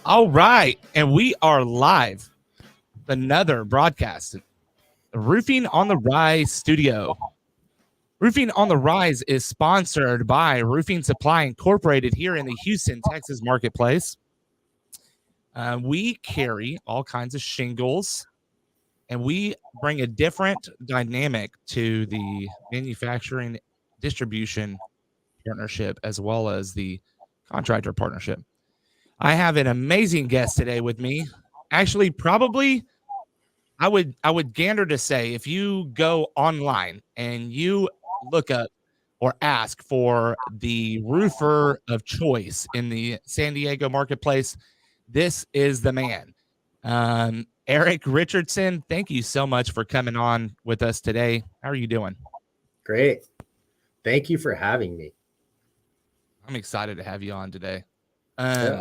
All right, and we are live. Another broadcast. Roofing on the Rise Studio. Roofing on the Rise is sponsored by Roofing Supply Incorporated here in the Houston, Texas marketplace. We carry all kinds of shingles, and we bring a different dynamic to the manufacturing distribution partnership as well as the contractor partnership. I have an amazing guest today with me. Actually, probably I would gander to say if you go online and you look up or ask for the roofer of choice in the San Diego marketplace, this is the man. Eric Richardson, thank you so much for coming on with us today. How are you doing? Great. Thank you for having me. I'm excited to have you on today. Yeah.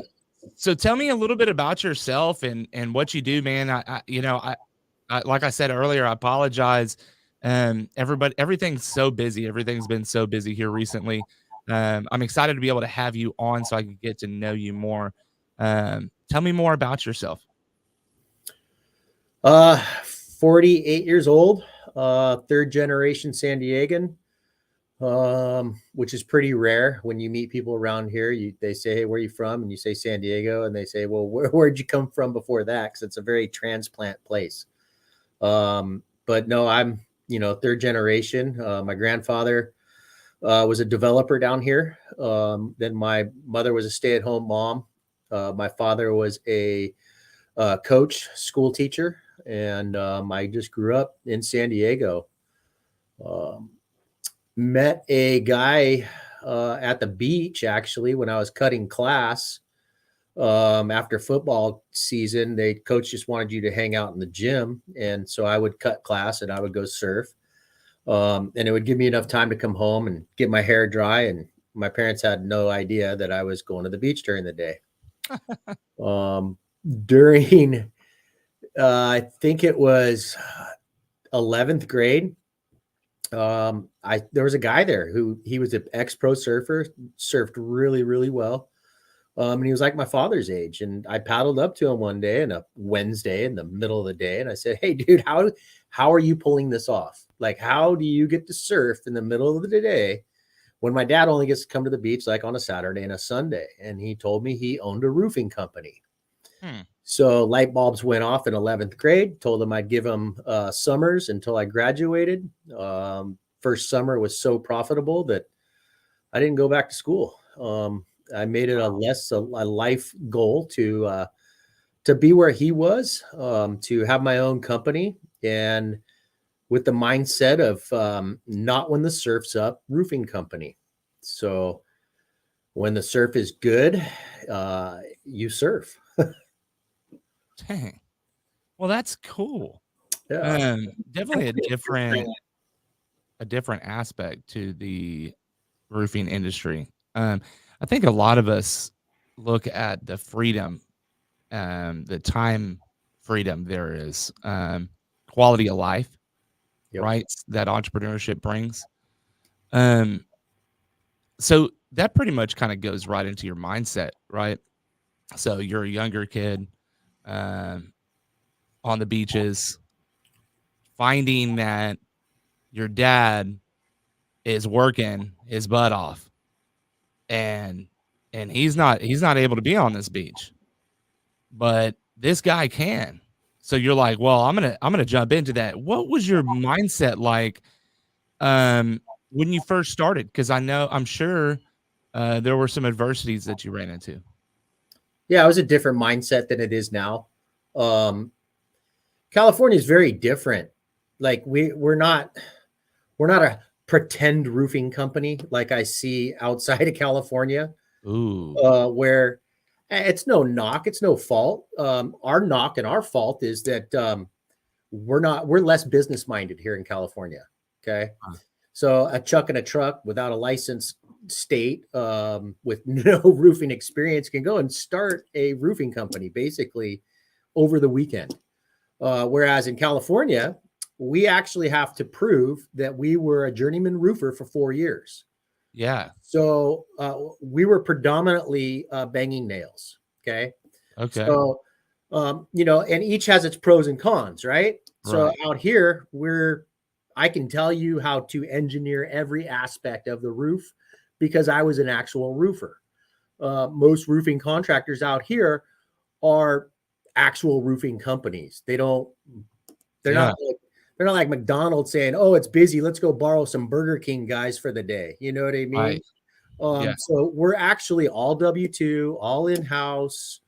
So tell me a little bit about yourself and what you do, man. Like I said earlier, I apologize. Everything's so busy. Everything's been so busy here recently. I'm excited to be able to have you on so I can get to know you more. Tell me more about yourself. 48 years old, third generation San Diegan, which is pretty rare when you meet people around here. They say, "Hey, where are you from?" And you say San Diego, and they say, "Well, where'd you come from before that?" Because it's a very transplant place. But no, I'm third generation. My grandfather was a developer down here. Then my mother was a stay-at-home mom. My father was a coach, school teacher, and I just grew up in San Diego. Um, Met a guy at the beach actually when I was cutting class. After football season, the coach just wanted you to hang out in the gym, and so I would cut class and I would go surf. And it would give me enough time to come home and get my hair dry. And my parents had no idea that I was going to the beach during the day. Um, during I think it was 11th grade. There was a guy there who he was an ex-pro surfer, surfed really, really well. And he was like my father's age. And I paddled up to him one day in a Wednesday in the middle of the day. And I said, "Hey, dude, how are you pulling this off? Like, how do you get to surf in the middle of the day when my dad only gets to come to the beach like on a Saturday and a Sunday?" And he told me he owned a roofing company. Hmm. So light bulbs went off in 11th grade. Told him I'd give him summers until I graduated. First summer was so profitable that I didn't go back to school. I made it a life goal to be where he was, to have my own company, and with the mindset of not when the surf's up, roofing company. So when the surf is good, you surf. Dang. Well, that's cool. Yeah. Definitely a different aspect to the roofing industry. I think a lot of us look at the freedom, the time freedom there is, quality of life, Yep. right? That entrepreneurship brings. Um, so that pretty much kind of goes right into your mindset, right? So you're a younger kid, um, on the beaches, finding that your dad is working his butt off, and he's not able to be on this beach, but this guy can. So you're like, well, I'm gonna jump into that. What was your mindset like when you first started? Because I'm sure there were some adversities that you ran into. Yeah, it was a different mindset than it is now. Um, California is very different. Like we're not a pretend roofing company like I see outside of California, Ooh, where it's no knock, it's no fault. Our knock and our fault is that we're less business minded here in California. Okay, huh, so a chuck in a truck without a license state with no roofing experience can go and start a roofing company basically over the weekend. Whereas in California, we actually have to prove that we were a journeyman roofer for 4 years. yeah, So we were predominantly banging nails. Okay. Okay. So, and each has its pros and cons, right? So Right. out here, I can tell you how to engineer every aspect of the roof because I was an actual roofer. Most roofing contractors out here are actual roofing companies. They're Yeah. not like they're not like McDonald's saying, "Oh, it's busy. Let's go borrow some Burger King guys for the day." You know what I mean? Right. Yeah. So we're actually all W-2, all in-house,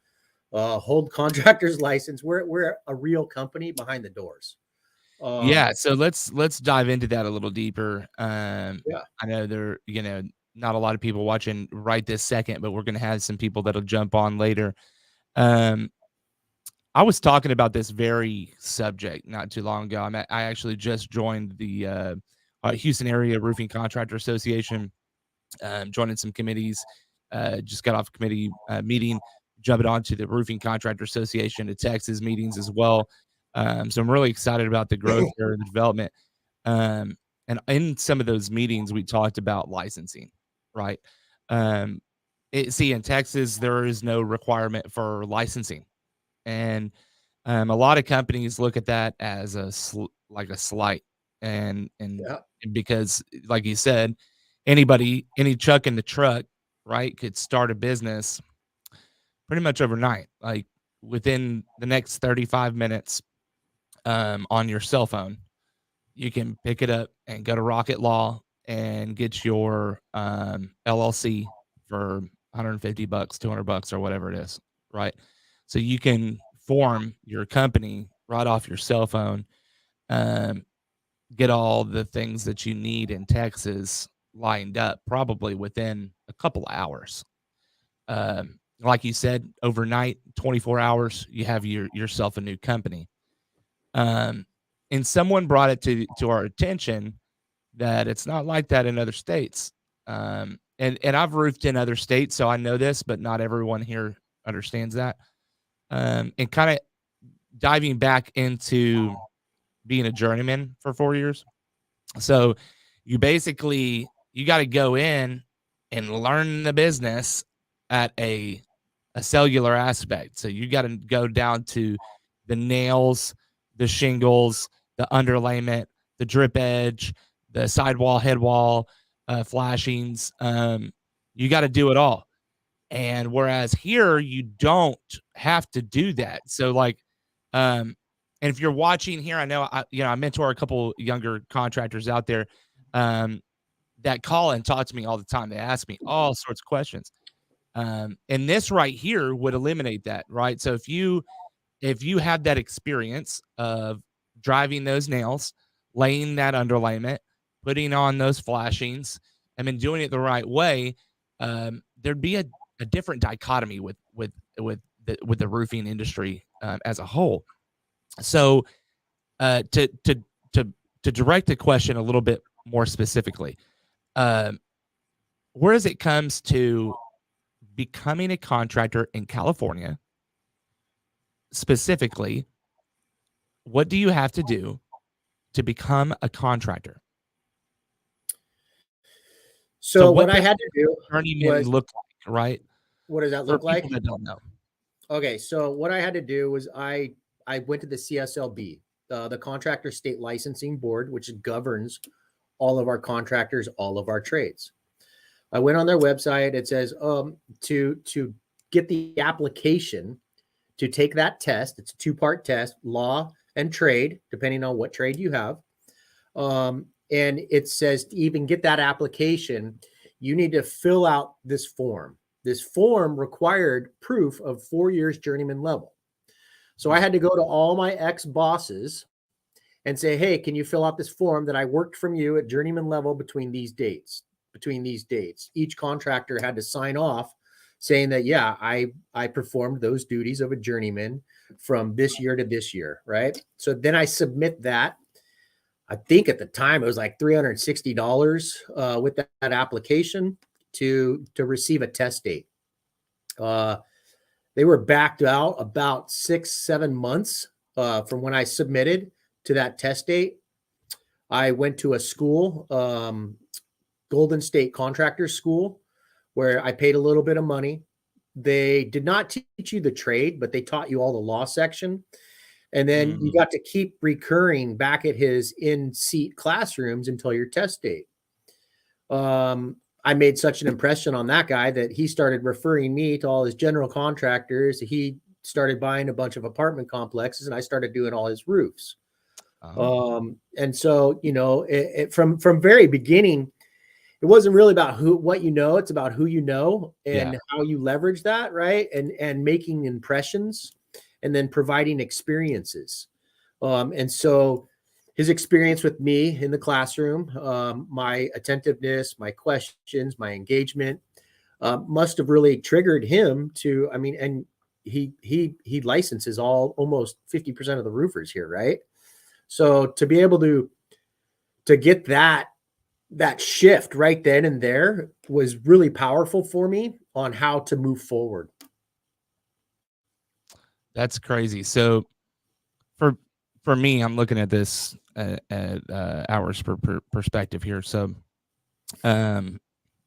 hold contractor's license. We're a real company behind the doors. Yeah. So let's dive into that a little deeper. Yeah. I know not a lot of people watching right this second, but we're gonna have some people that'll jump on later. Um, I was talking about this very subject not too long ago. I actually just joined the Houston Area Roofing Contractor Association, joining some committees. Just got off a committee meeting, jumping onto the Roofing Contractor Association of Texas meetings as well. So I'm really excited about the growth there and the development. Um, and in some of those meetings, we talked about licensing, right? Um, in Texas, there is no requirement for licensing, and a lot of companies look at that as like a slight, and Yeah. because, like you said, any chuck in the truck, right, could start a business pretty much overnight, like within the next 35 minutes, on your cell phone. You can pick it up and go to Rocket Law and get your LLC for 150 bucks, 200 bucks, or whatever it is, right? So you can form your company right off your cell phone, um, get all the things that you need in Texas lined up probably within a couple of hours. Like you said, overnight, 24 hours, you have yourself a new company. Um, and someone brought it to our attention that it's not like that in other states. And I've roofed in other states, so I know this, but not everyone here understands that. And kind of diving back into being a journeyman for 4 years. So you got to go in and learn the business at a cellular aspect. So you got to go down to the nails, the shingles, the underlayment, the drip edge, the sidewall, head wall, flashings. You got to do it all. And whereas here you don't have to do that. So like, and if you're watching here, I know I mentor a couple younger contractors out there um, that call and talk to me all the time. They ask me all sorts of questions. And this right here would eliminate that, right? So if you have that experience of driving those nails, laying that underlayment, putting on those flashings, and then doing it the right way, there'd be a different dichotomy with the roofing industry as a whole. So to to direct the question a little bit more specifically, um, whereas it comes to becoming a contractor in California, specifically, what do you have to do to become a contractor? So So what what I does had to do journeyman was, look like, right? what does that For look people like? that don't know. Okay, so what I had to do was I went to the CSLB, the Contractor State Licensing Board, which governs all of our contractors, all of our trades. I went on their website. It says to get the application to take that test. It's a two-part test, law and trade, depending on what trade you have. And it says to even get that application, you need to fill out this form. This form required proof of 4 years journeyman level. So I Mhm. had to go to all my ex bosses and say, hey, can you fill out this form that I worked from you at journeyman level between these dates? Between these dates, each contractor had to sign off saying that, yeah, I performed those duties of a journeyman from this year to this year, right? So then I submit that. I think at the time it was like $360 with that application to receive a test date. Uh, they were backed out about 6-7 months from when I submitted to that test date. I went to a school, Golden State Contractors School, where I paid a little bit of money. they did not teach you the trade, but they taught you all the law section. And then you Mm. got to keep recurring back at his in-seat classrooms until your test date. I made such an impression on that guy that he started referring me to all his general contractors. He started buying a bunch of apartment complexes, and I started doing all his roofs. Oh, And so, from very beginning, it wasn't really about what you know, it's about who you know yeah. and how you leverage that, right? And making impressions and then providing experiences. And so his experience with me in the classroom, my attentiveness, my questions, my engagement, must have really triggered him to, I mean, and he licenses almost 50% of the roofers here, right? So to be able to get that shift right then and there was really powerful for me on how to move forward. That's crazy. So for for me, I'm looking at this at hours per perspective here. So um,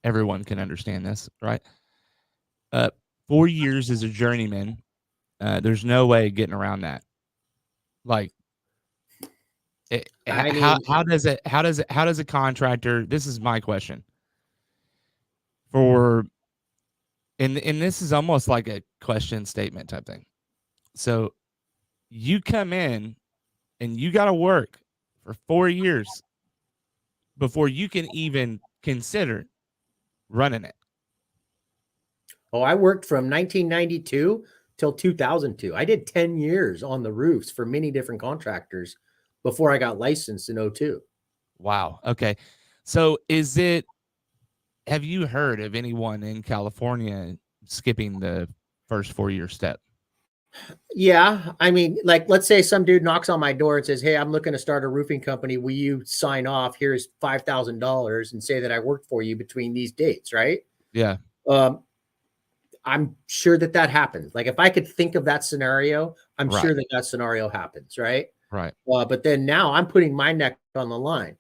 everyone can understand this, right? Uh, 4 years as a journeyman. There's no way getting around that. Like, I how mean, how does a contractor? This is my question for, and this is almost like a question statement type thing. So you come in and you got to work for 4 years before you can even consider running it. oh, I worked from 1992 till 2002. I did 10 years on the roofs for many different contractors before I got licensed in '02. Wow. Okay. So is it, have you heard of anyone in California skipping the first 4 year step? Yeah, I mean, like, let's say some dude knocks on my door and says, "Hey, I'm looking to start a roofing company. Will you sign off? Here's $5,000 and say that I worked for you between these dates," right? Yeah. Um, I'm sure that that happens. Like, if I could think of that scenario, I'm Right. sure that that scenario happens, right? Right. But then now I'm putting my neck on the line,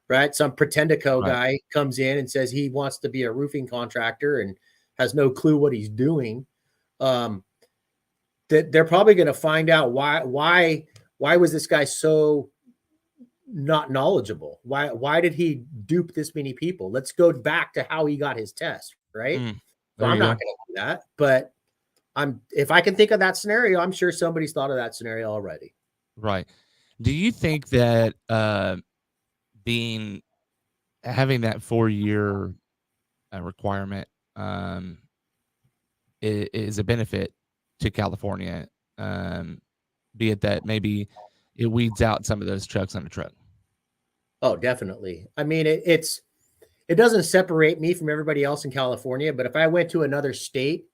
right? Some Pretendico Right. guy comes in and says he wants to be a roofing contractor and has no clue what he's doing. Um, that they're probably going to find out why was this guy so not knowledgeable? Why did he dupe this many people? Let's go back to how he got his test, right? Mm, So there I'm you not go. going to do that, but I'm if I can think of that scenario, I'm sure somebody's thought of that scenario already. Right. Do you think that being having that 4 year requirement um, is a benefit to California? Be it that maybe it weeds out some of those trucks on the truck. Oh, definitely. I mean, it doesn't separate me from everybody else in California, but if I went to another state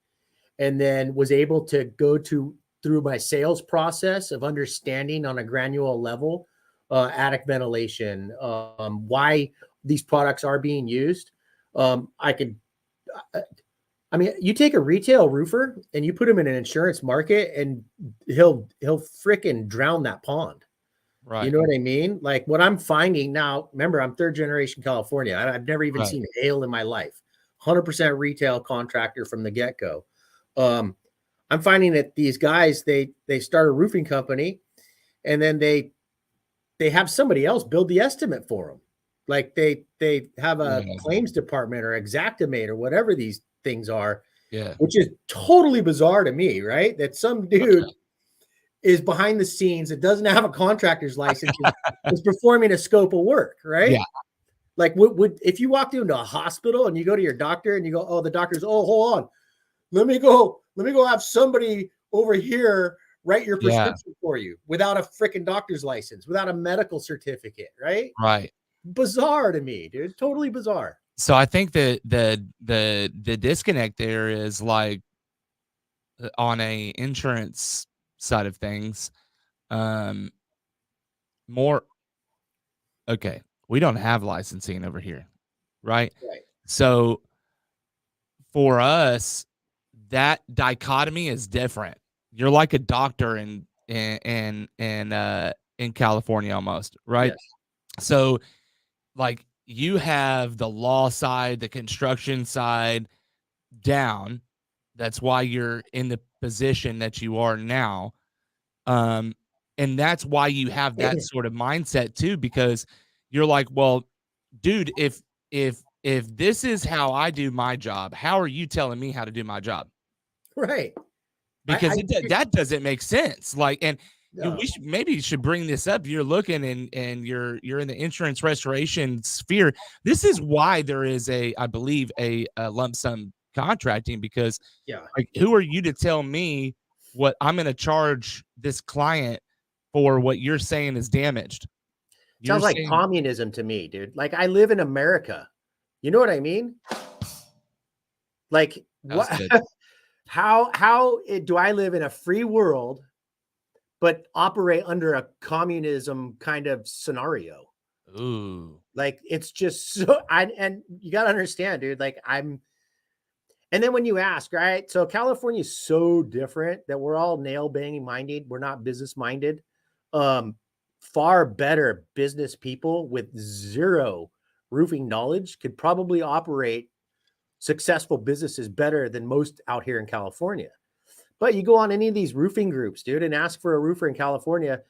and then was able to go to through my sales process of understanding on a granular level, attic ventilation, why these products are being used, I could. I mean, you take a retail roofer and you put him in an insurance market, and he'll fricking drown that pond. You Right. know what I mean? Like what I'm finding now, remember, I'm third generation California. I've never even Right. seen hail in my life. 100% retail contractor from the get go. Um, I'm finding that these guys, they start a roofing company and then they have somebody else build the estimate for them. Like they have a Yeah. claims department or Xactimate or whatever these things are, Yeah. which is totally bizarre to me, right? That some dude is behind the scenes that doesn't have a contractor's license is performing a scope of work, right? Yeah. Like would if you walked into a hospital and you go to your doctor and you go, oh, the doctor's, oh, hold on, let me go have somebody over here write your Yeah. prescription for you without a freaking doctor's license, without a medical certificate, right? Right. Bizarre to me, dude. Totally bizarre. So I think that the disconnect there is like on a insurance side of things, um, more okay. We don't have licensing over here, right? Right. So for us, that dichotomy is different. You're like a doctor in California almost, right? Yes. So like you have the law side, the construction side down. That's why you're in the position that you are now. And that's why you have that sort of mindset too, because you're like, well, dude, if this is how I do my job, how are you telling me how to do my job? Right. Because that doesn't make sense. Like, and No. we maybe you should bring this up. You're looking and you're in the insurance restoration sphere. This is why there is I believe a lump sum contracting, because Yeah. like, who are you to tell me what I'm going to charge this client for what you're saying is damaged? You're Sounds like saying communism to me, dude. Like I live in America. You know what I mean? Like that was what good. do I live in a free world but operate under a communism kind of scenario? Ooh, Like it's just so and you got to understand, dude, like and then when you ask, right? So California is so different that we're all nail banging minded. We're not business minded. Um, Far better business people with zero roofing knowledge could probably operate successful businesses better than most out here in California. But you go on any of these roofing groups, dude, and ask for a roofer in California,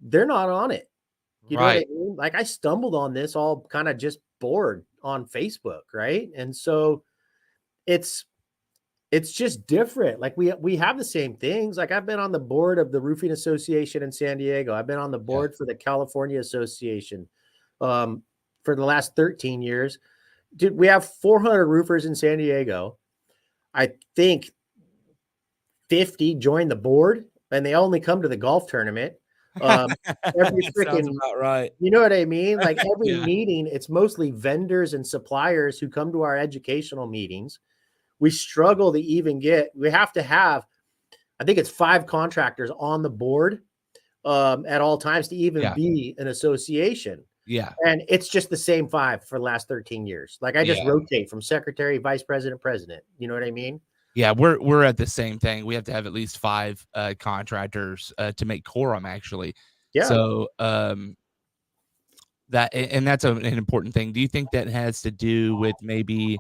they're not on it. You know what I right. mean? Like I stumbled on this all kind of just bored on Facebook, right? And so it's it's just different. Like we have the same things. Like I've been on the board of the Roofing Association in San Diego. I've been on the Yeah. board for the California Association um, for the last 13 years. Dude, we have 400 roofers in San Diego. I think 50 join the board, and they only come to the golf tournament. Every Sounds freaking, about right. you know what I mean? Like every Yeah. meeting, it's mostly vendors and suppliers who come to our educational meetings. We struggle to even we have to have, I think it's 5 contractors on the board at all times to even Yeah. be an association. Yeah. And it's just the same 5 for the last 13 years. Like I just Yeah. rotate from secretary, vice president, president. You know what I mean? Yeah, we're at the same thing. We have to have at least 5 contractors to make quorum, actually. Yeah. So and that's an important thing. Do you think that has to do with maybe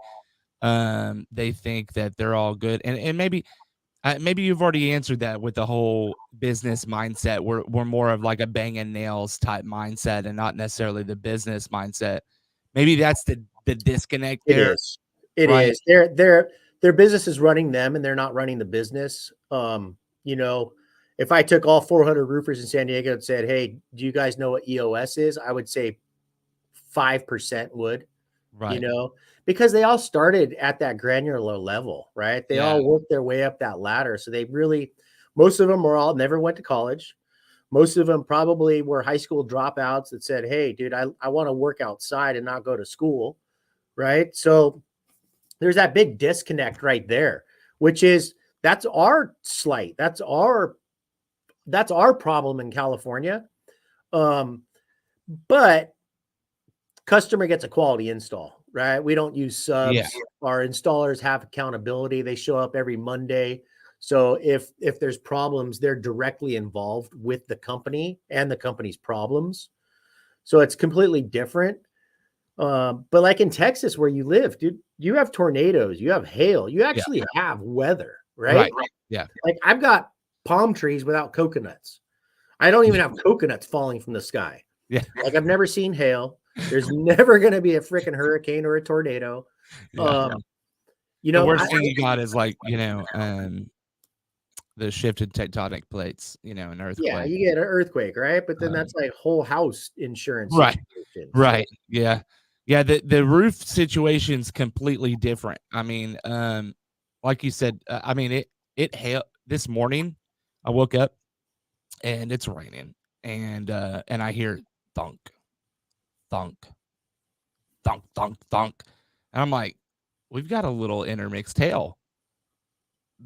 they think that they're all good, and maybe you've already answered that with the whole business mindset. We're more of like a bang and nails type mindset, and not necessarily the business mindset. Maybe that's the disconnect It there, is. It right? is. Their business is running them and they're not running the business. You know, if I took all 400 roofers in San Diego and said, "Hey, do you guys know what EOS is?" I would say 5% would, you Right. know, because they all started at that granular level, right? They Yeah. all worked their way up that ladder. So they really, most of them were all never went to college. Most of them probably were high school dropouts that said, "Hey, dude, I want to work outside and not go to school." Right. So there's that big disconnect right there, which is that's our slight. That's our problem in California. Um, but customer gets a quality install, right? We don't use Yeah. subs. Our installers have accountability. They show up every Monday. So if there's problems, they're directly involved with the company and the company's problems. So it's completely different. But like in Texas where you live, dude, you have tornadoes, you have hail, you Yeah. actually have weather, right? Right. Yeah. Like I've got palm trees without coconuts. I don't even have coconuts falling from the sky. Yeah. Like I've never seen hail. There's never going to be a freaking hurricane or a tornado. Yeah. You The know, worst thing you got is like, the shifted tectonic plates, an yeah, earthquake. you get an earthquake, right? But then Um, that's like whole house insurance right. situation. So Right. Yeah. Yeah. The roof situation's completely different. I mean, like you said, I mean, it hail this morning. I woke up and it's raining, and I hear thunk, thunk, thunk, thunk, thunk, and I'm like, we've got a little intermixed hail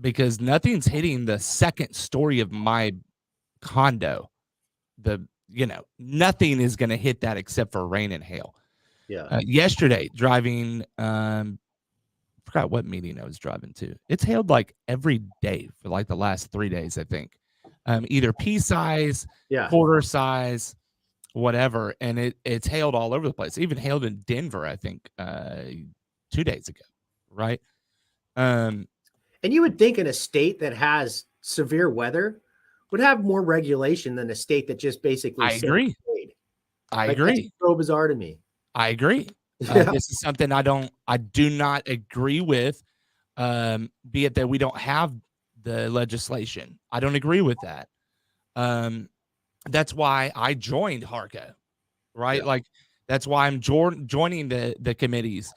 because nothing's hitting the second story of my condo. Nothing is going to hit that except for rain and hail. yeah, Yesterday, driving, forgot what meeting I was driving to. It's hailed like every day for like the last 3 days, I think. Either pea size, yeah. quarter size, whatever, and it's hailed all over the place. It even hailed in Denver, I think, 2 days ago, right? Um, And you would think in a state that has severe weather would have more regulation than a state that just basically I agree. I like, that's agree. so bizarre to me. I agree. Yeah. This is something I do not agree with. Be it that we don't have the legislation. I don't agree with that. That's why I joined HARCA, right? Yeah. Like that's why I'm joining the committees,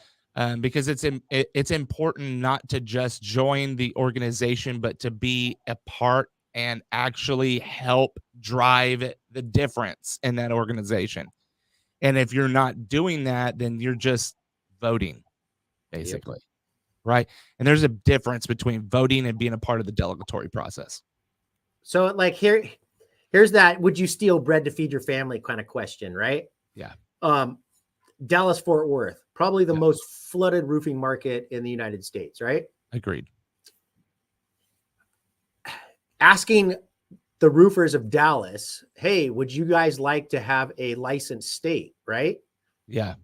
because it's important not to just join the organization, but to be a part and actually help drive the difference in that organization. And if you're not doing that, then you're just voting, Yep. basically, right? And there's a difference between voting and being a part of the delegatory process. So like here's that would you steal bread to feed your family kind of question, right? Yeah. Dallas Fort Worth, probably the Yeah. most flooded roofing market in the United States, right? Agreed. Asking the roofers of Dallas, hey, would you guys like to have a licensed state, right? Yeah.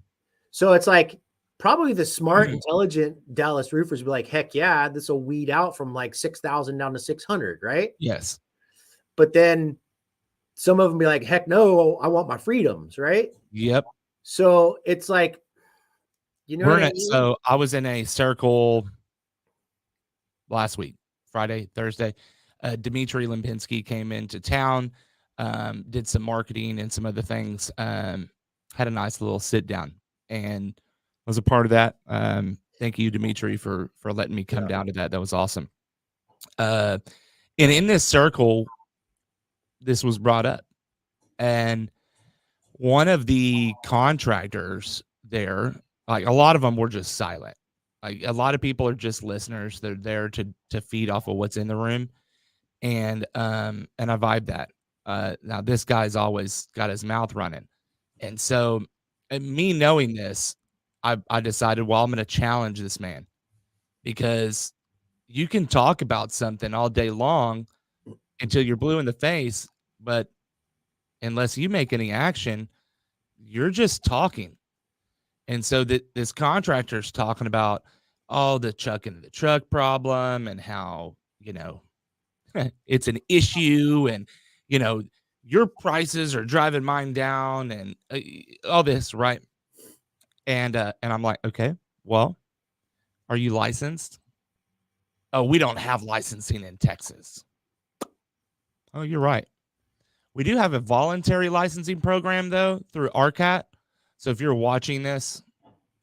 So it's like probably the smart, intelligent Dallas roofers would be like, heck yeah, this will weed out from like 6,000 down to 600, right? Yes. But then some of them be like, heck no, I want my freedoms, right? Yep. So it's like, you know what I mean? So I was in a circle last week, Friday, Thursday. Dmitry Limpinski came into town, did some marketing and some other things. Had a nice little sit down and was a part of that. Thank you, Dmitry, for letting me come down to that. That was awesome. And in this circle, this was brought up, and one of the contractors there, like a lot of them were just silent. Like a lot of people are just listeners. They're there to feed off of what's in the room. And I vibe that. Now this guy's always got his mouth running. And so and me knowing this, I decided, well, I'm gonna challenge this man because you can talk about something all day long until you're blue in the face, but unless you make any action, you're just talking. And so this contractor's talking about all the chuck into the truck problem and how, it's an issue and, your prices are driving mine down and all this, right? And I'm like, okay, well, are you licensed? Oh, we don't have licensing in Texas. Oh, you're right. We do have a voluntary licensing program though through ARCAT. So if you're watching this,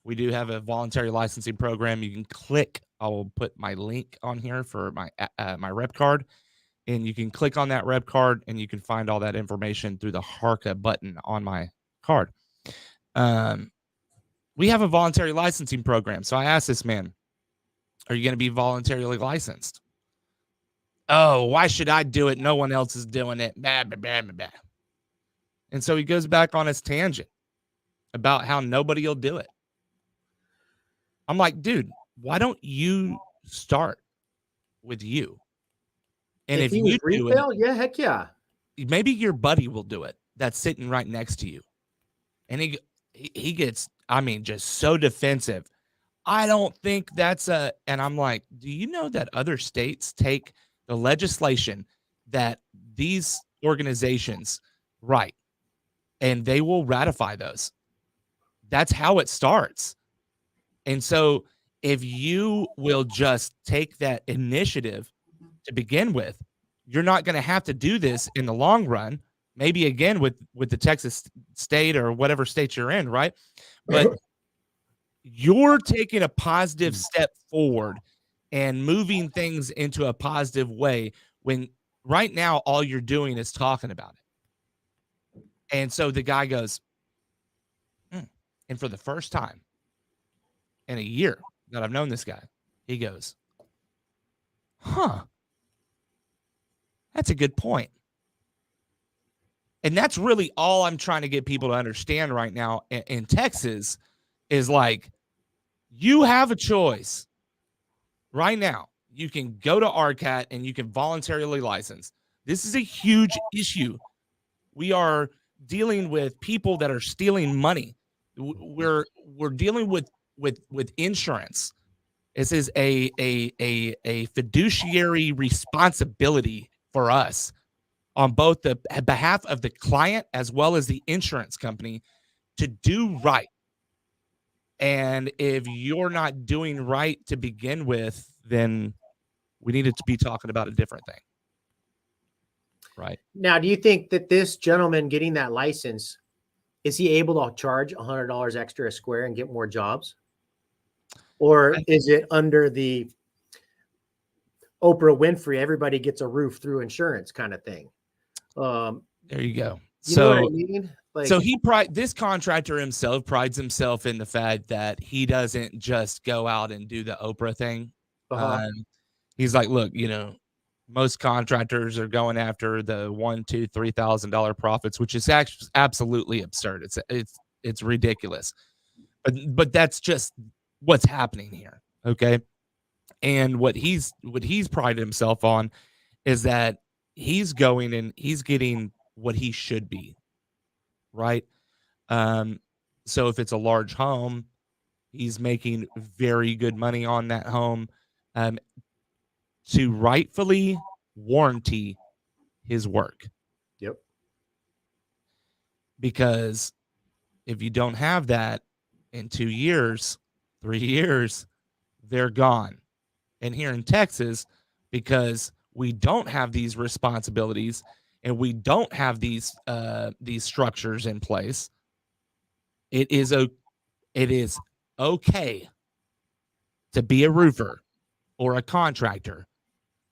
we do have a voluntary licensing program. You can click. I will put my link on here for my rep card, and you can click on that rep card, and you can find all that information through the HARCA button on my card. We have a voluntary licensing program. So I asked this man, "Are you going to be voluntarily licensed?" Oh, why should I do it? No one else is doing it. Blah, blah, blah, blah, blah. And so he goes back on his tangent about how nobody will do it. I'm like, dude, why don't you start with you? And if if he you was do it, retail, yeah, heck yeah. maybe your buddy will do it that's sitting right next to you. And he gets, I mean, just so defensive. I don't think that's and I'm like, do you know that other states take the legislation that these organizations write and they will ratify those? That's how it starts. And so if you will just take that initiative to begin with, you're not going to have to do this in the long run. Maybe again with the Texas state or whatever state you're in, right? But you're taking a positive step forward and moving things into a positive way when right now all you're doing is talking about it. And so the guy goes, and for the first time in a year that I've known this guy, he goes, huh, that's a good point. And that's really all I'm trying to get people to understand right now in Texas is like, you have a choice right now. You can go to RCAT and you can voluntarily license. This is a huge issue. We are dealing with people that are stealing money. We're dealing with insurance. This is a fiduciary responsibility for us on both the behalf of the client as well as the insurance company to do right. And if you're not doing right to begin with, then we needed to be talking about a different thing. Right. Now, do you think that this gentleman getting that license, is he able to charge $100 extra a square and get more jobs? Or is it under the Oprah Winfrey, everybody gets a roof through insurance kind of thing? There you go. You know what I mean? Like, so this contractor himself prides himself in the fact that he doesn't just go out and do the Oprah thing. He's like, look, most contractors are going after the $1,000, $2,000, $3,000 profits, which is actually absolutely absurd. It's ridiculous, but that's just what's happening here. Okay. And what he's prided himself on is that he's going and he's getting what he should be. Right. So if it's a large home, he's making very good money on that home. To rightfully warranty his work. Yep. Because if you don't have that in 2 years, 3 years, they're gone. And here in Texas, because we don't have these responsibilities and we don't have these structures in place, it is okay to be a roofer or a contractor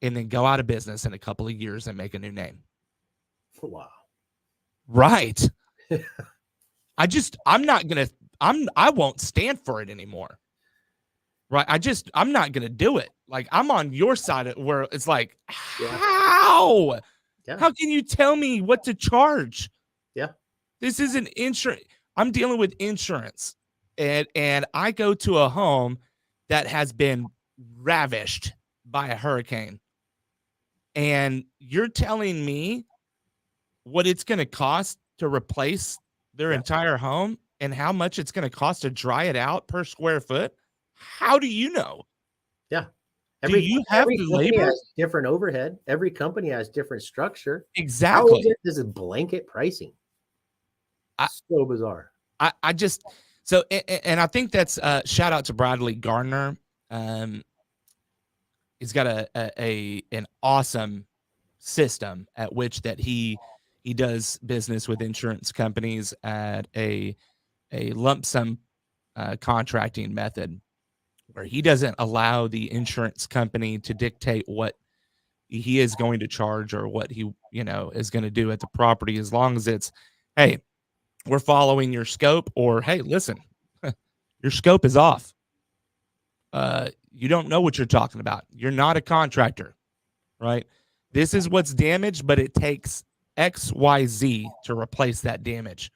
and then go out of business in a couple of years and make a new name. Wow. Right. I won't stand for it anymore. Right. I'm not going to do it. Like, I'm on your side of where it's like, how? Yeah. How can you tell me what to charge? Yeah. This isn't insurance. I'm dealing with insurance and I go to a home that has been ravished by a hurricane. And you're telling me what it's going to cost to replace their entire home and how much it's going to cost to dry it out per square foot? How do you know? Yeah. Do you have the labor? Has different overhead. Every company has different structure. Exactly. How is it blanket pricing? So bizarre. And I think that's shout out to Bradley Gardner. He's got an awesome system at which that he does business with insurance companies at a lump sum contracting method where he doesn't allow the insurance company to dictate what he is going to charge or what he is going to do at the property, as long as it's, hey, we're following your scope, or hey, listen, your scope is off. You don't know what you're talking about. You're not a contractor, right? This is what's damaged, but it takes XYZ to replace that damage,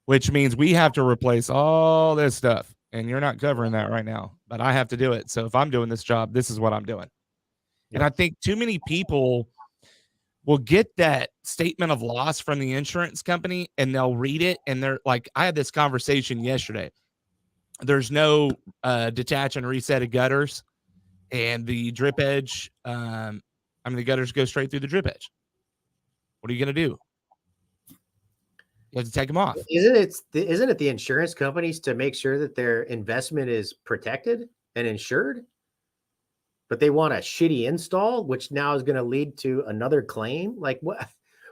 which means we have to replace all this stuff. And you're not covering that right now, but I have to do it. So if I'm doing this job, this is what I'm doing. Yep. And I think too many people will get that statement of loss from the insurance company and they'll read it. And they're like, I had this conversation yesterday. There's no detach and reset of gutters, and the drip edge. The gutters go straight through the drip edge. What are you going to do? You have to take them off. Isn't it the insurance companies to make sure that their investment is protected and insured? But they want a shitty install, which now is going to lead to another claim. Like, what?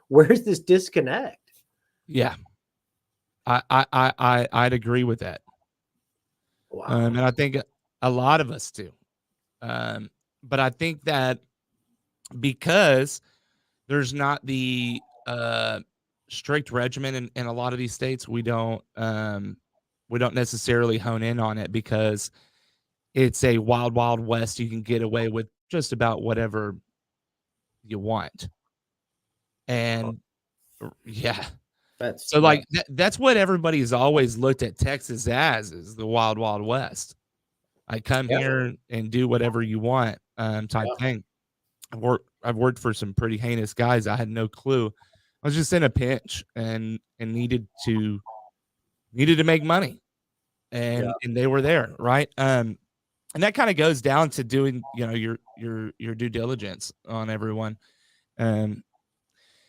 Where's this disconnect? Yeah, I'd agree with that. Wow. And I think a lot of us do. But I think that because there's not the strict regimen in a lot of these states, we don't necessarily hone in on it because it's a wild, wild west. You can get away with just about whatever you want. And yeah, that's what everybody's always looked at Texas as, is the wild, wild west. I come here and do whatever you want type thing. I've worked for some pretty heinous guys. I had no clue. I was just in a pinch and needed to make money, and they were there, right? And that kind of goes down to doing, your due diligence on everyone. Um,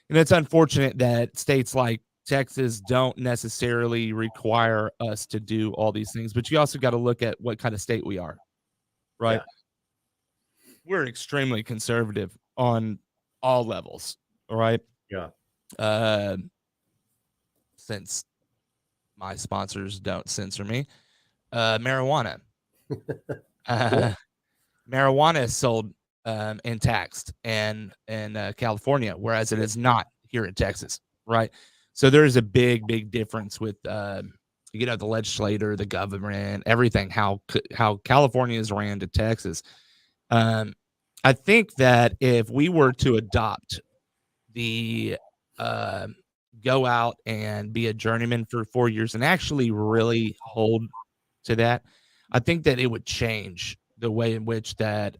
and it's unfortunate that states like Texas don't necessarily require us to do all these things, but you also got to look at what kind of state we are, right? Yeah. We're extremely conservative on all levels, all right? Yeah. Uh, since my sponsors don't censor me, marijuana. Yeah. Uh, marijuana is sold and taxed in California, whereas it is not here in Texas, right? So there is a big difference with the legislator, the government, everything. How California is ran to Texas. Um, I think that if we were to adopt the uh, go out and be a journeyman for 4 years and actually really hold to that, I think that it would change the way in which that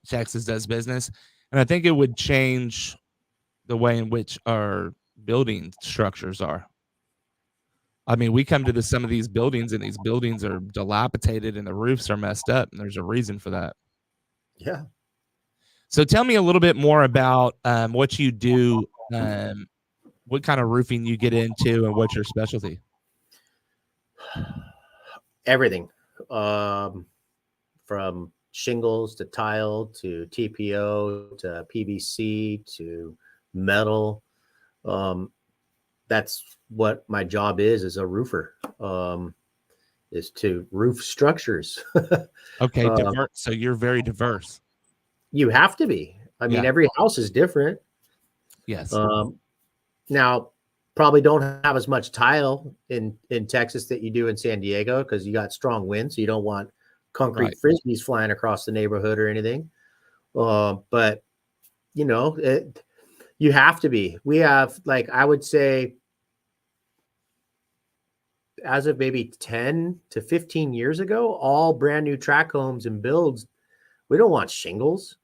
Texas does business, and I think it would change the way in which our building structures are. I mean, we come to some of these buildings, and these buildings are dilapidated, and the roofs are messed up, and there's a reason for that. Yeah. So, tell me a little bit more about what you do, what kind of roofing you get into, and what's your specialty. Everything. Um, from shingles to tile to TPO to PVC to metal. Um, that's what my job is as a roofer. Is to roof structures. Okay, um, diverse. So you're very diverse. you have to be. I mean, Yeah. every house is different. Yes. Um, now, probably don't have as much tile in Texas that you do in San Diego because you got strong winds, so you don't want concrete Right. frisbees flying across the neighborhood or anything. But you have to be. We have, like, I would say, as of maybe 10 to 15 years ago, all brand new track homes and builds, we don't want shingles.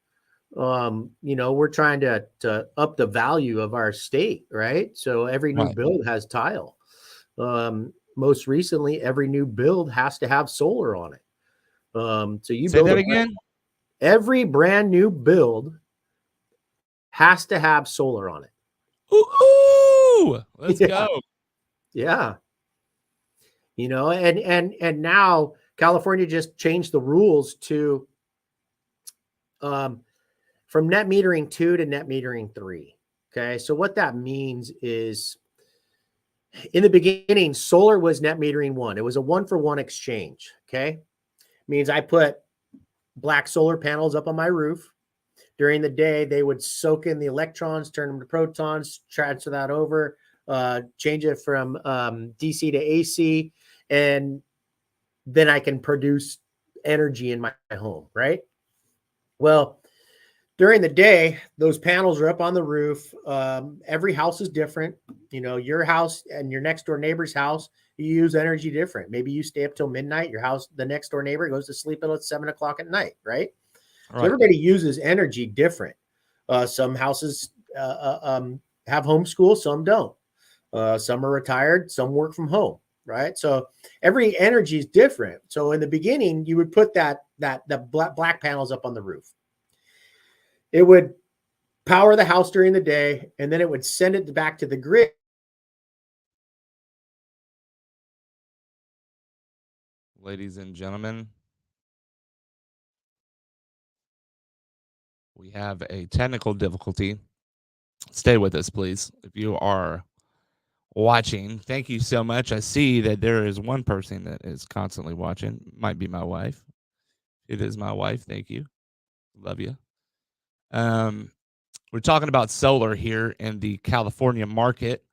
We're trying to up the value of our state, right? So every new Right. build has tile. Most recently, every new build has to have solar on it. So you Say build that again. every brand new build has to have solar on it. Ooh, let's Yeah, go. yeah. And now California just changed the rules to um, from net metering 2 to net metering 3. Okay, so what that means is, in the beginning, solar was net metering 1. It was a 1-for-1 exchange. Okay, means I put black solar panels up on my roof. During the day, they would soak in the electrons, turn them to protons, transfer that over, change it from DC to AC, and then I can produce energy in my home, right? Well, during the day, those panels are up on the roof. Every house is different. Your house and your next door neighbor's house, you use energy different. Maybe you stay up till midnight. Your house, the next door neighbor, goes to sleep at 7 o'clock at night, right? So Right. everybody uses energy different. Some houses have homeschool, some don't. Some are retired, some work from home, right? So every energy is different. So in the beginning, you would put the black panels up on the roof. It would power the house during the day, and then it would send it back to the grid. Ladies and gentlemen, we have a technical difficulty. Stay with us, please. If you are watching, thank you so much. I see that there is one person that is constantly watching. Might be my wife. It is my wife. Thank you. Love you. Um, we're talking about solar here in the California market.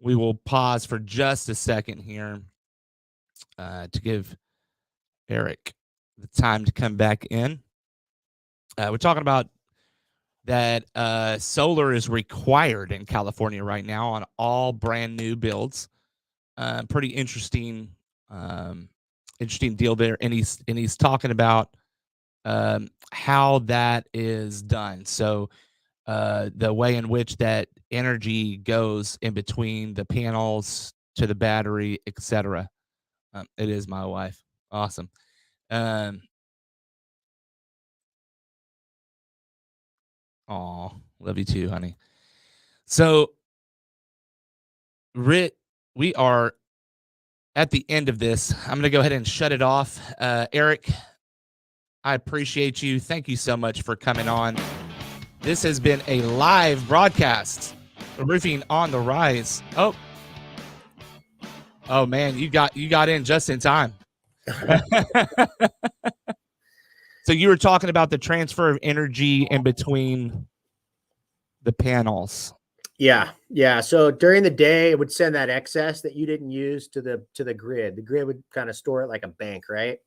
We will pause for just a second here to give Eric the time to come back in. We're talking about that solar is required in California right now on all brand new builds. Pretty interesting deal there. And he's talking about how that is done. So the way in which that energy goes in between the panels to the battery, etc. It is my wife. Awesome. Aw, love you too, honey. So, Rit, we are at the end of this. I'm going to go ahead and shut it off. Eric, I appreciate you. Thank you so much for coming on. This has been a live broadcast. Roofing on the Rise. Oh man, you got in just in time. So you were talking about the transfer of energy in between the panels. Yeah. So during the day, it would send that excess that you didn't use to the grid. The grid would kind of store it like a bank, right?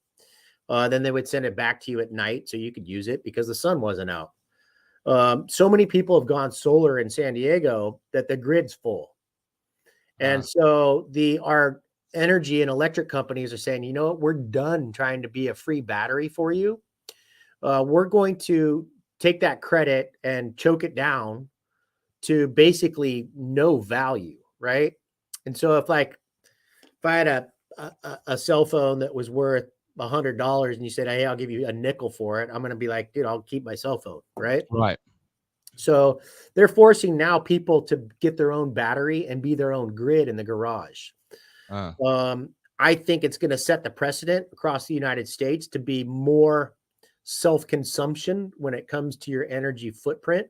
Then they would send it back to you at night so you could use it because the sun wasn't out. So many people have gone solar in San Diego that the grid's full. And so our energy and electric companies are saying, you know what, we're done trying to be a free battery for you. We're going to take that credit and choke it down to basically no value, right? And so if I had a cell phone that was worth $100 and you said, hey, I'll give you a nickel for it, I'm going to be like, dude, I'll keep my cell phone, right? Right. So they're forcing now people to get their own battery and be their own grid in the garage. I think it's going to set the precedent across the United States to be more self-consumption when it comes to your energy footprint.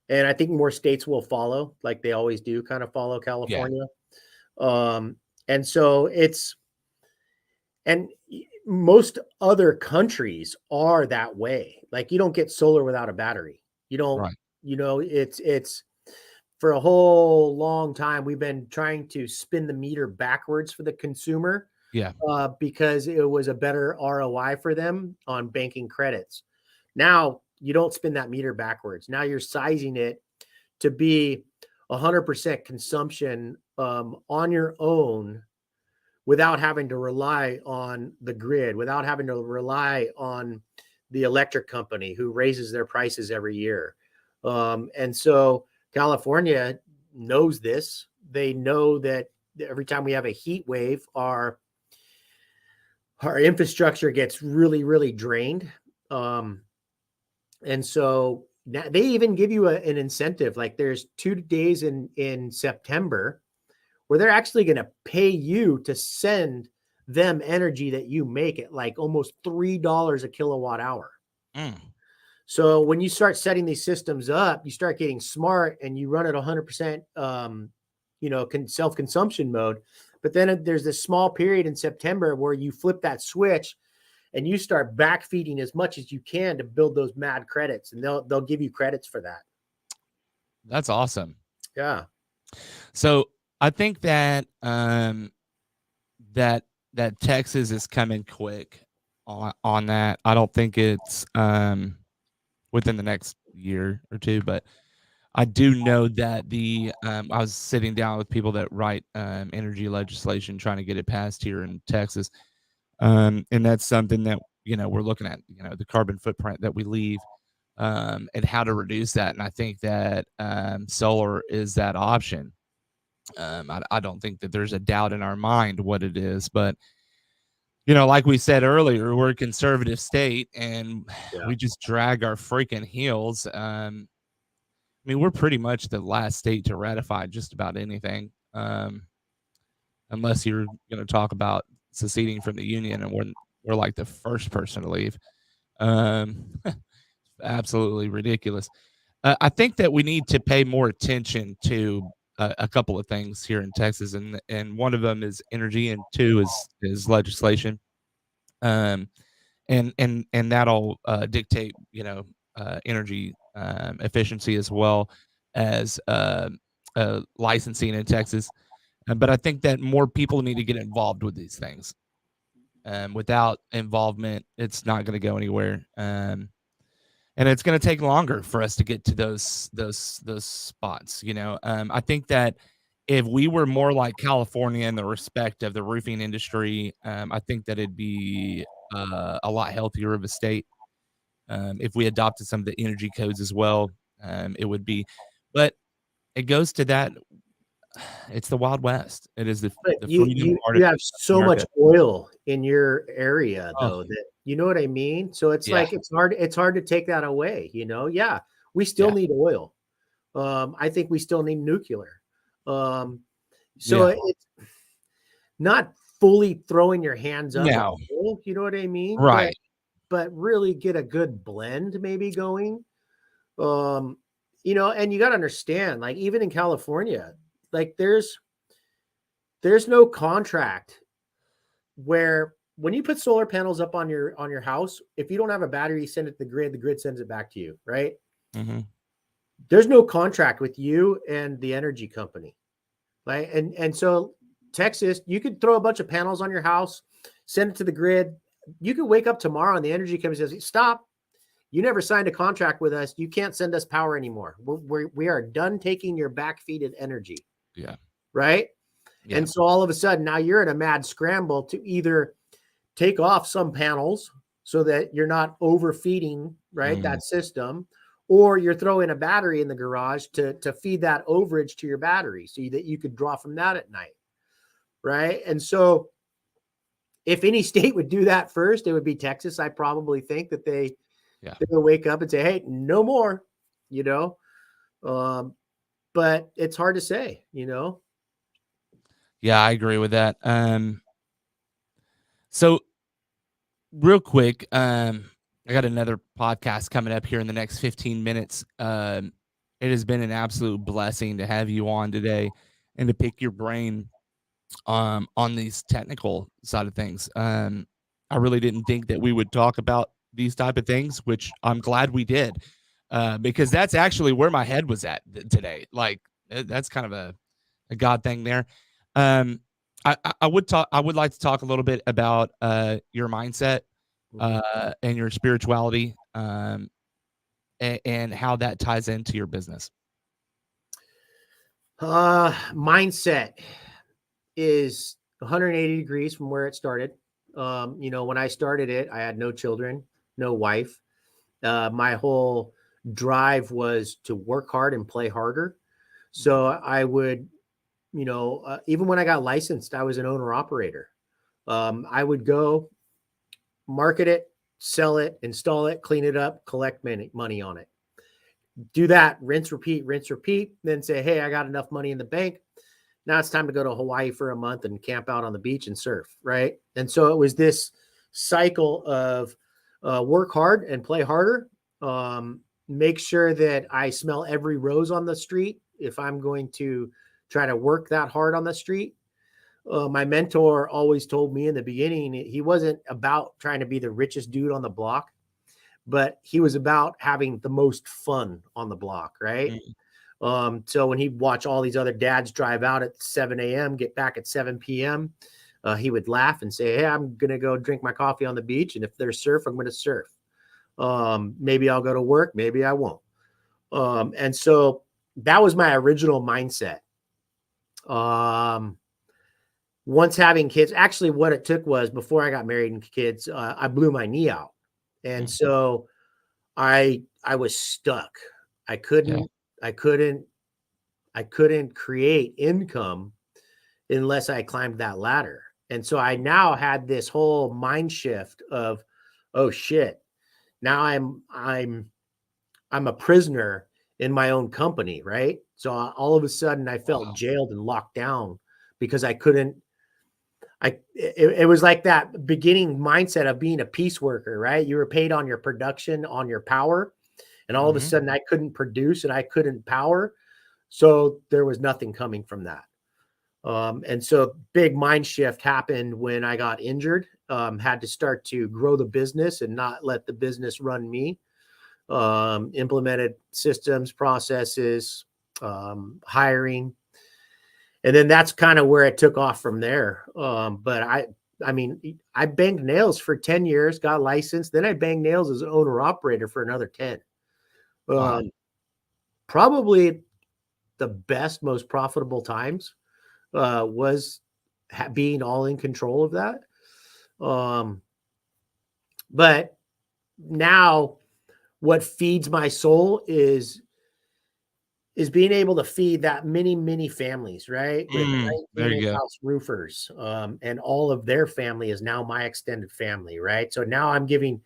And I think more states will follow, like they always do, kind of follow California. Yeah. And so most other countries are that way. Like you don't get solar without a battery. You don't, right. It's for a whole long time, we've been trying to spin the meter backwards for the consumer. Yeah. Because it was a better ROI for them on banking credits. Now you don't spin that meter backwards. Now you're sizing it to be 100% consumption on your own without having to rely on the grid, without having to rely on the electric company who raises their prices every year. And so California knows this. They know that every time we have a heat wave, our infrastructure gets really, really drained. And so now they even give you an incentive. Like there's 2 days in September where they're actually going to pay you to send them energy that you make at like almost $3 a kilowatt hour. So when you start setting these systems up, you start getting smart and you run at 100%, self-consumption mode. But then there's this small period in September where you flip that switch and you start backfeeding as much as you can to build those mad credits, and they'll give you credits for that. That's awesome. Yeah. So I think that that Texas is coming quick on that. I don't think it's within the next year or two, but I do know that I was sitting down with people that write energy legislation, trying to get it passed here in Texas, and that's something that we're looking at. The carbon footprint that we leave, and how to reduce that. And I think that solar is that option. I don't think that there's a doubt in our mind what it is, but like we said earlier, we're a conservative state, and we just drag our freaking heels. I mean, we're pretty much the last state to ratify just about anything, unless you're going to talk about seceding from the union, and we're like the first person to leave. Absolutely ridiculous. I think that we need to pay more attention to a couple of things here in Texas, and one of them is energy, and two is legislation. And that'll dictate energy efficiency as well as licensing in Texas. But I think that more people need to get involved with these things. Without involvement, it's not going to go anywhere. And it's going to take longer for us to get to those spots. I think that if we were more like California in the respect of the roofing industry, I think that it'd be a lot healthier of a state. If we adopted some of the energy codes as well, it would be. But it goes to that. it's the Wild West. It is the But freedom part you of have so America. much oil in your area Oh, though that you know what I mean? So it's yeah, like it's hard to take that away, you know? Yeah, we still yeah, need oil. I think we still need nuclear. Um, so yeah. it's not fully throwing your hands up at No, coal, you know what I mean? right. But really get a good blend maybe going. Um, you know, and you got to understand, like even in California, like there's no contract where when you put solar panels up on your house, if you don't have a battery, you send it to the grid sends it back to you, right? Hmm. There's no contract with you and the energy company. Right. And so Texas, you could throw a bunch of panels on your house, send it to the grid. You could wake up tomorrow and the energy company says, stop. You never signed a contract with us. You can't send us power anymore. We are done taking your backfeeded energy. Yeah, Right. yeah. And so all of a sudden now you're in a mad scramble to either take off some panels so that you're not overfeeding, right, Mm, that system, or you're throwing a battery in the garage to feed that overage to your battery so that you could draw from that at night, right? And so if any state would do that first, it would be Texas. I probably think that yeah, they would wake up and say, hey, no more, you know. Um, but it's hard to say, you know. yeah. I agree with that. So real quick, I got another podcast coming up here in the next 15 minutes. It has been an absolute blessing to have you on today and to pick your brain on these technical side of things. I really didn't think that we would talk about these type of things, which I'm glad we did, because that's actually where my head was at today. Like that's kind of a God thing there. Um, I would talk. I would like to talk a little bit about your mindset Mhm. and your spirituality, and how that ties into your business. Mindset is 180 degrees from where it started. You know, when I started it, I had no children, no wife. My whole drive was to work hard and play harder. So I would, you know, even when I got licensed, I was an owner operator. I would go market it, sell it, install it, clean it up, collect money on it. Do that, rinse, repeat, then say, hey, I got enough money in the bank. Now it's time to go to Hawaii for a month and camp out on the beach and surf, right? And so it was this cycle of work hard and play harder. Make sure that I smell every rose on the street if I'm going to try to work that hard on the street. My mentor always told me in the beginning, he wasn't about trying to be the richest dude on the block, but he was about having the most fun on the block, right? Mm. So when he'd watch all these other dads drive out at 7 a.m., get back at 7 p.m., he would laugh and say, hey, I'm going to go drink my coffee on the beach. And if there's surf, I'm going to surf. Maybe I'll go to work. Maybe I won't. And so that was my original mindset. Once having kids, actually what it took was before I got married and kids, I blew my knee out. And Mm. so I was stuck. I Yeah. couldn't, I couldn't I couldn't create income unless I climbed that ladder. And so I now had this whole mind shift of, oh shit, now I'm a prisoner in my own company, right? So all of a sudden I felt Wow. jailed and locked down because I couldn't it was like that beginning mindset of being a piece worker, right? You were paid on your production, on your power, and all of a Hmm. sudden I couldn't produce and I couldn't power. So there was nothing coming from that. And so big mind shift happened when I got injured, had to start to grow the business and not let the business run me. Implemented systems, processes, hiring. And then that's kind of where it took off from there. But I mean, I banged nails for 10 years, got licensed. Then I banged nails as an owner operator for another 10. Wow. Um, Probably the best, most profitable times was being all in control of that. Um, but now what feeds my soul is being able to feed that many families, right? With There 19 you go. in-house roofers, and all of their family is now my extended family, right? So now I'm giving,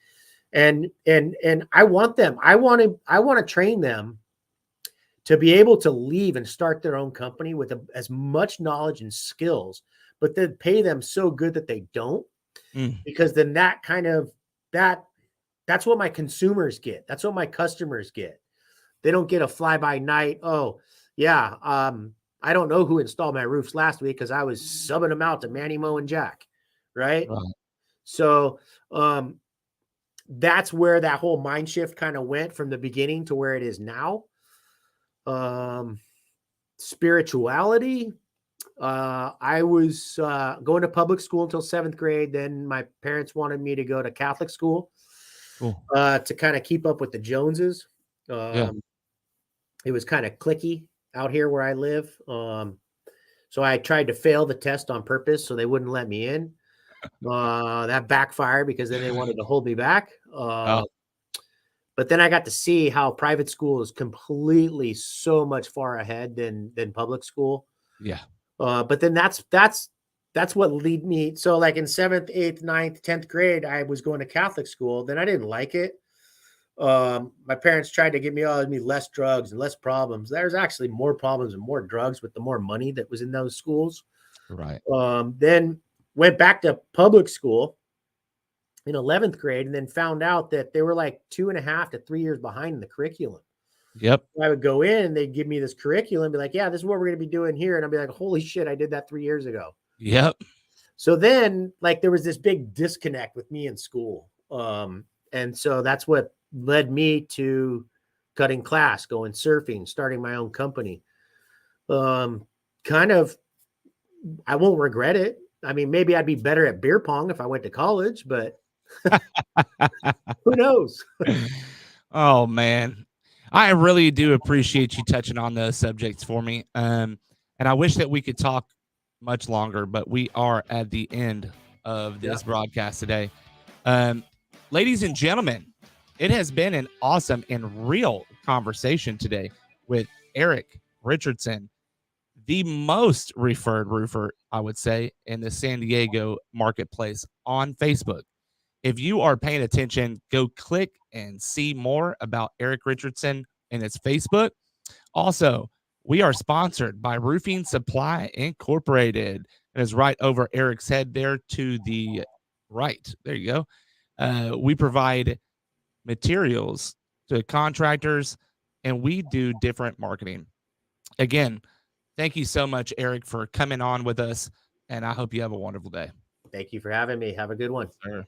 and I want them. I want to train them to be able to leave and start their own company with as much knowledge and skills, but then pay them so good that they don't, because then that kind of that's what my consumers get. That's what my customers get. They don't get a fly by night. Oh, yeah. I don't know who installed my roofs last week because I was subbing them out to Manny, Mo, and Jack. Right. Right. So that's where that whole mind shift kind of went from the beginning to where it is now. Spirituality. I was going to public school until 7th grade. Then my parents wanted me to go to Catholic school to kind of keep up with the Joneses. Yeah. It was kind of cliquey out here where I live. So I tried to fail the test on purpose so they wouldn't let me in. That backfired because then they wanted to hold me back. Oh, But then I got to see how private school is completely so much far ahead than public school. yeah. But then that's what lead me. So like in 7th, 8th, 9th, 10th grade, I was going to Catholic school. Then I didn't like it. My parents tried to give me less drugs and less problems. There's actually more problems and more drugs with the more money that was in those schools. Right. Then went back to public school in 11th grade and then found out that they were like 2.5 to 3 years behind in the curriculum. Yep. I would go in and they'd give me this curriculum, be like, yeah, this is what we're going to be doing here. And I'd be like, holy shit, I did that 3 years ago. Yep. So then like there was this big disconnect with me in school. And so that's what led me to cutting class, going surfing, starting my own company. Kind of, I won't regret it. I mean, maybe I'd be better at beer pong if I went to college, but who knows? Oh man, I really do appreciate you touching on those subjects for me. And I wish that we could talk much longer, but we are at the end of this broadcast today. Ladies and gentlemen, it has been an awesome and real conversation today with Eric Richardson, the most referred roofer, I would say, in the San Diego marketplace on Facebook. If you are paying attention, go click and see more about Eric Richardson and his Facebook. Also, we are sponsored by Roofing Supply Incorporated. It is right over Eric's head there to the right. There you go. We provide materials to contractors, and we do different marketing. Again, thank you so much, Eric, for coming on with us, and I hope you have a wonderful day. Thank you for having me. Have a good one. Sure.